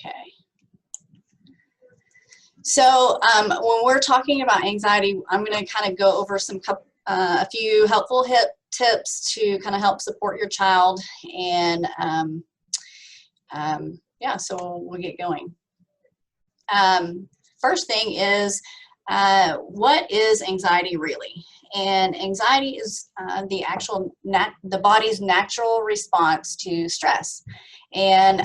Okay. So when we're talking about anxiety, I'm going to kind of go over a few helpful tips to kind of help support your child. And yeah, so we'll get going. First thing is, what is anxiety really? And anxiety is the body's natural response to stress. And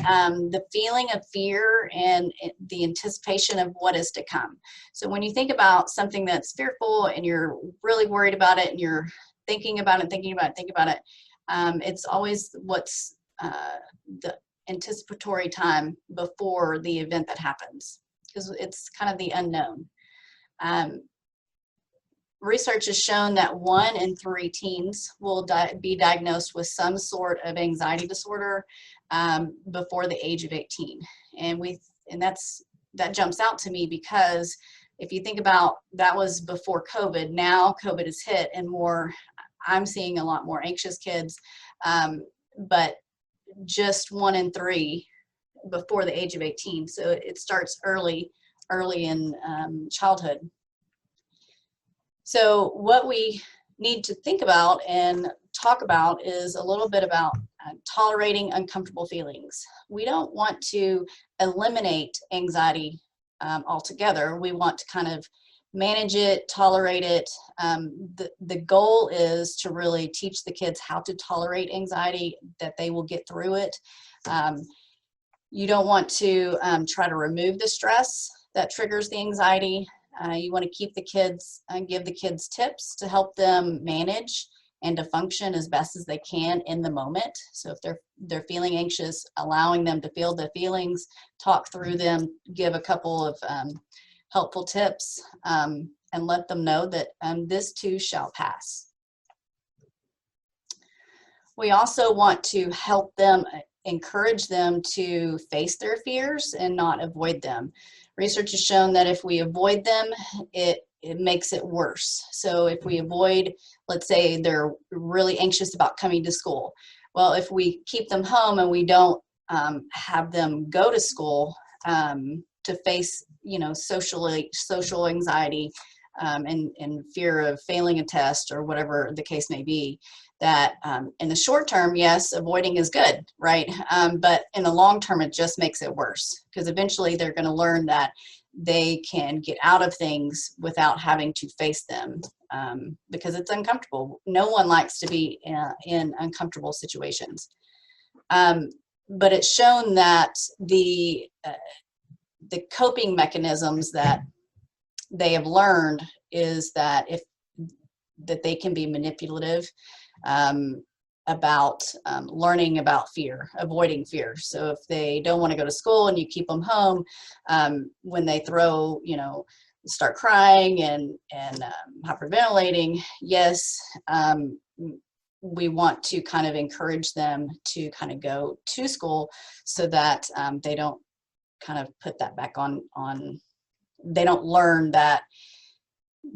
the feeling of fear and the anticipation of what is to come. So when you think about something that's fearful and you're really worried about it and you're thinking about it, it's always what's the anticipatory time before the event that happens, because it's kind of the unknown. Research has shown that 1 in 3 teens will be diagnosed with some sort of anxiety disorder before the age of 18. And that jumps out to me because if you think about that was before COVID, now COVID has hit and I'm seeing a lot more anxious kids, but just 1 in 3 before the age of 18. So it starts early in childhood. So what we need to think about and talk about is a little bit about tolerating uncomfortable feelings. We don't want to eliminate anxiety altogether. We want to kind of manage it, tolerate it. The goal is to really teach the kids how to tolerate anxiety, that they will get through it. You don't want to try to remove the stress that triggers the anxiety. You want to keep the kids and give the kids tips to help them manage and to function as best as they can in the moment. So if they're feeling anxious, allowing them to feel the feelings, talk through them, give a couple of helpful tips, and let them know that this too shall pass. We also want to help them, encourage them to face their fears and not avoid them. Research has shown that if we avoid them, it makes it worse. So if we avoid, let's say they're really anxious about coming to school. Well, if we keep them home and we don't have them go to school to face, social anxiety and fear of failing a test or whatever the case may be, that in the short term, yes, avoiding is good, right? But in the long term, it just makes it worse, because eventually they're going to learn that they can get out of things without having to face them, because it's uncomfortable. No one likes to be in uncomfortable situations. But it's shown that the coping mechanisms that they have learned is that they can be manipulative about learning about fear, avoiding fear. So if they don't want to go to school and you keep them home, when they start crying and hyperventilating, yes, we want to kind of encourage them to kind of go to school so that they don't kind of put that back on, they don't learn that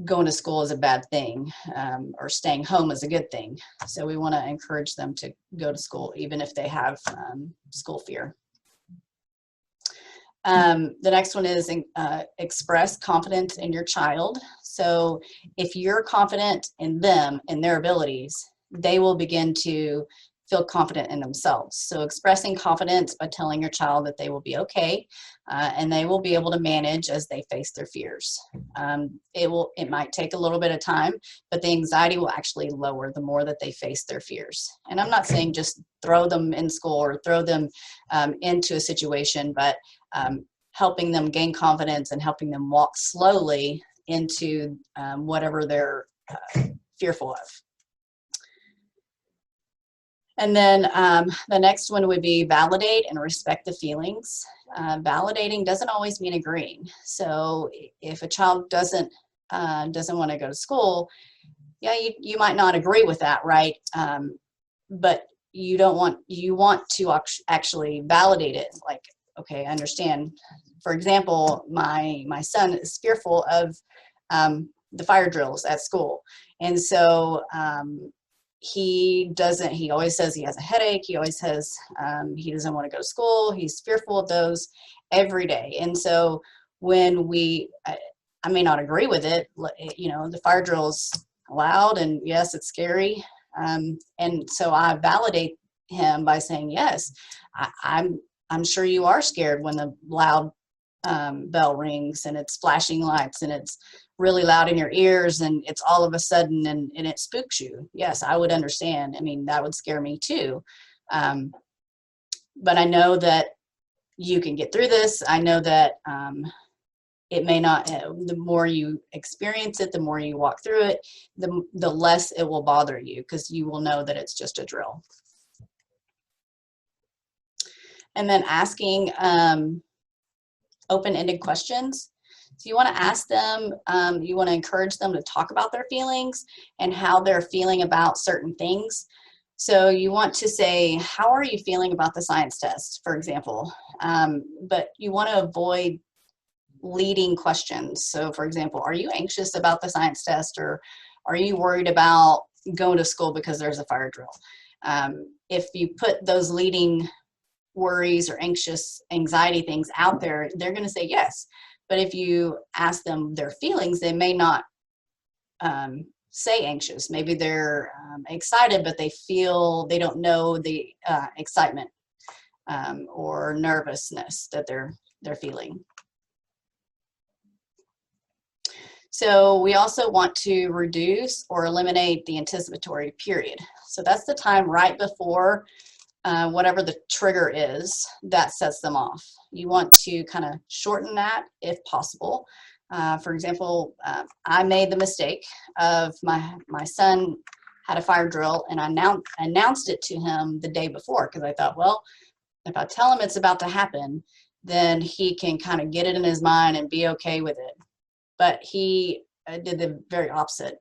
going to school is a bad thing, or staying home is a good thing. So we want to encourage them to go to school, even if they have school fear. The next one is express confidence in your child. So if you're confident in them and their abilities, they will begin to feel confident in themselves. So expressing confidence by telling your child that they will be okay, and they will be able to manage as they face their fears. It might take a little bit of time, but the anxiety will actually lower the more that they face their fears. And I'm not saying just throw them in school or throw them into a situation, but helping them gain confidence and helping them walk slowly into whatever they're fearful of. And then the next one would be validate and respect the feelings. Validating doesn't always mean agreeing. So if a child doesn't want to go to school, yeah, you might not agree with that, right? But you want to actually validate it. Like, okay, I understand. For example, my son is fearful of the fire drills at school, and so he always says he has a headache. He always says he doesn't want to go to school. He's fearful of those every day. And so when I may not agree with it, the fire drill's loud and yes, it's scary. And so I validate him by saying, yes, I'm sure you are scared when the loud bell rings and it's flashing lights and it's really loud in your ears and it's all of a sudden and it spooks you. Yes, I would understand. I mean, that would scare me too. But I know that you can get through this. I know that it may not, the more you experience it, the more you walk through it, the less it will bother you, because you will know that it's just a drill. And then asking open-ended questions. So you want to ask them, you want to encourage them to talk about their feelings and how they're feeling about certain things. So you want to say, how are you feeling about the science test, for example? But you want to avoid leading questions. So for example, are you anxious about the science test, or are you worried about going to school because there's a fire drill? If you put those leading worries or anxiety things out there, they're going to say yes. But if you ask them their feelings, they may not say anxious. Maybe they're excited, but they don't know the excitement or nervousness that they're feeling. So we also want to reduce or eliminate the anticipatory period. So that's the time right before whatever the trigger is that sets them off. You want to kind of shorten that if possible. For example, I made the mistake of my son had a fire drill, and I announced it to him the day before, because I thought, well, if I tell him it's about to happen, then he can kind of get it in his mind and be okay with it. But he did the very opposite.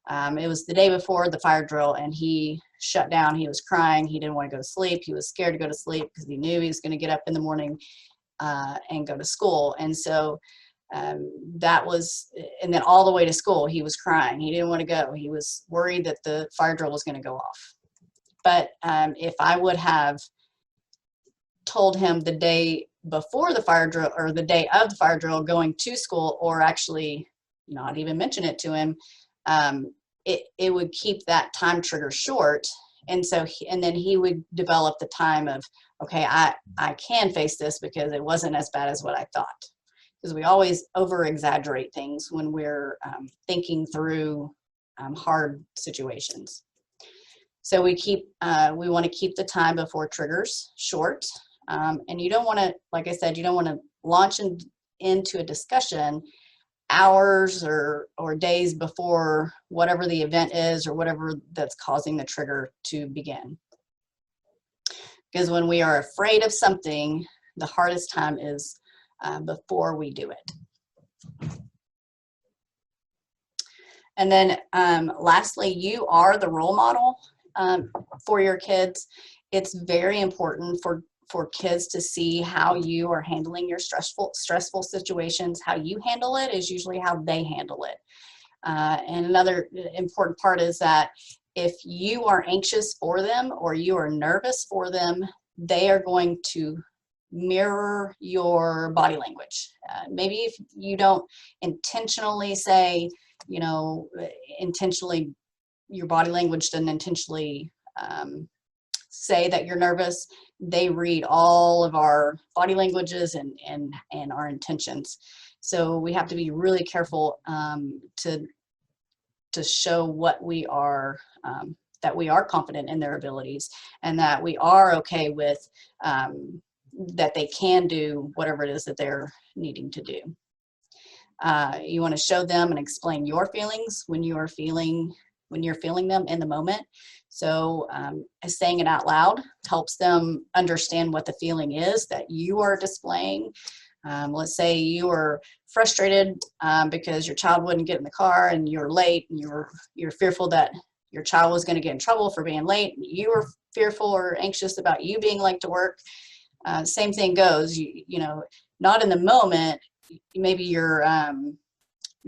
It was the day before the fire drill, and he shut down. He was crying. He didn't want to go to sleep. He was scared to go to sleep because he knew he was going to get up in the morning and go to school. And so that was, and then all the way to school, he was crying. He didn't want to go. He was worried that the fire drill was going to go off. But if I would have told him the day before the fire drill or the day of the fire drill going to school, or actually not even mention it to him, it would keep that time trigger short. And so and then he would develop the time of, okay, I can face this because it wasn't as bad as what I thought. Because we always over exaggerate things when we're thinking through hard situations. So we want to keep the time before triggers short. And you don't want to, like I said, you don't want to launch into a discussion hours or days before whatever the event is or whatever that's causing the trigger to begin. Because when we are afraid of something, the hardest time is before we do it. And then lastly, you are the role model for your kids. It's very important for kids to see how you are handling your stressful situations. How you handle it is usually how they handle it. And another important part is that if you are anxious for them or you are nervous for them, they are going to mirror your body language. Maybe if you don't intentionally say, intentionally, your body language doesn't intentionally say that you're nervous, they read all of our body languages and our intentions. So we have to be really careful to show what we are, that we are confident in their abilities, and that we are okay with that they can do whatever it is that they're needing to do. You want to show them and explain your feelings when you're feeling them in the moment. So saying it out loud helps them understand what the feeling is that you are displaying. Let's say you were frustrated because your child wouldn't get in the car and you're late, and you're fearful that your child was going to get in trouble for being late. You were fearful or anxious about you being late to work. Same thing goes. Not in the moment. Maybe you're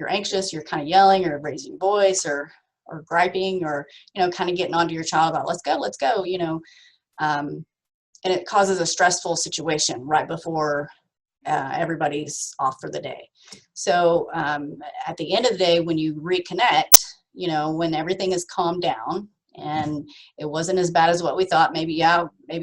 anxious. You're kind of yelling or raising voice or or griping, or, kind of getting onto your child about let's go, and it causes a stressful situation right before everybody's off for the day. So at the end of the day, when you reconnect, when everything is calmed down and it wasn't as bad as what we thought, maybe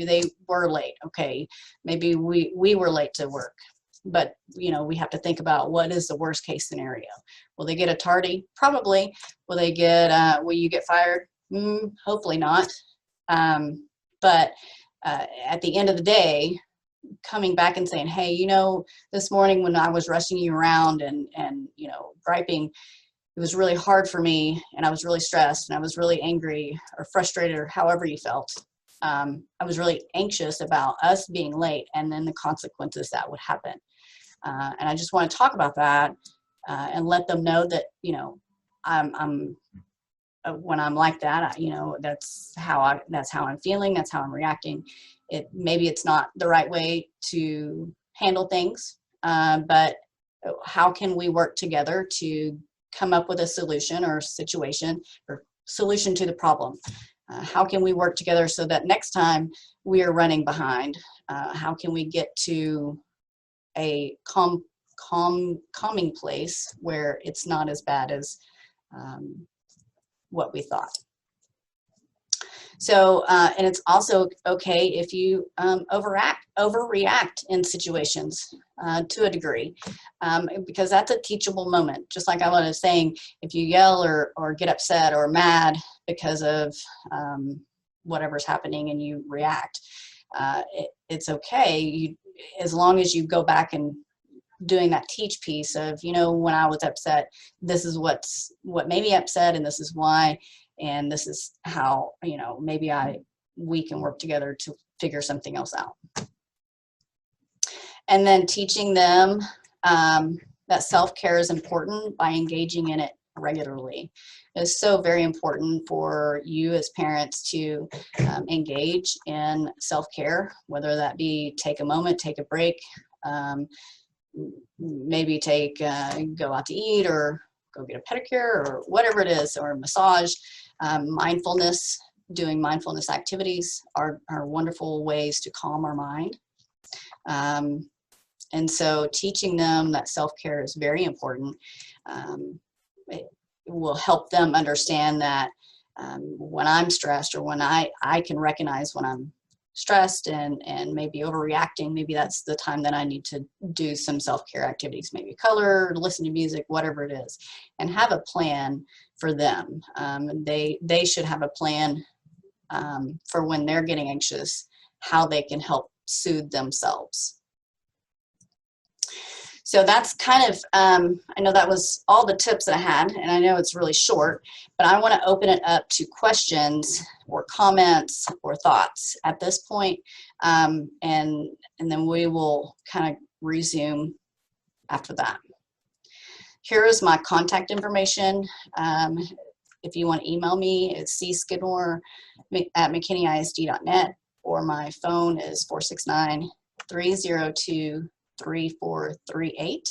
they were late. Okay, maybe we were late to work. But, we have to think about what is the worst case scenario. Will they get a tardy? Probably. Will you get fired? Hopefully not. But at the end of the day, coming back and saying, hey, this morning when I was rushing you around and griping, it was really hard for me, and I was really stressed, and I was really angry or frustrated, or however you felt. I was really anxious about us being late and then the consequences that would happen. And I just want to talk about that and let them know that, I'm when I'm like that, that's how I'm feeling. That's how I'm reacting. Maybe it's not the right way to handle things, but how can we work together to come up with a solution or situation or solution to the problem? How can we work together so that next time we are running behind, how can we get to a calming place where it's not as bad as what we thought. So, and it's also okay if you overreact in situations to a degree, because that's a teachable moment. Just like I was saying, if you yell or get upset or mad because of whatever's happening and you react, it's okay. As long as you go back and doing that teach piece of, when I was upset, this is what made me upset, and this is why, and this is how, maybe we can work together to figure something else out. And then teaching them that self-care is important by engaging in it regularly. It's so very important for you as parents to engage in self-care, whether that be take a moment, take a break, maybe go out to eat or go get a pedicure or whatever it is, or a massage. Mindfulness, doing mindfulness activities are wonderful ways to calm our mind. And so teaching them that self-care is very important. It will help them understand that when I'm stressed, or when I can recognize when I'm stressed and maybe overreacting, maybe that's the time that I need to do some self-care activities, maybe color, listen to music, whatever it is, and have a plan for them. They should have a plan for when they're getting anxious, how they can help soothe themselves. So that's kind of, I know that was all the tips that I had, and I know it's really short, but I want to open it up to questions or comments or thoughts at this point, and then we will kind of resume after that. Here is my contact information. If you want to email me, it's cskidmore@mckinneyisd.net, or my phone is 469-302-3438.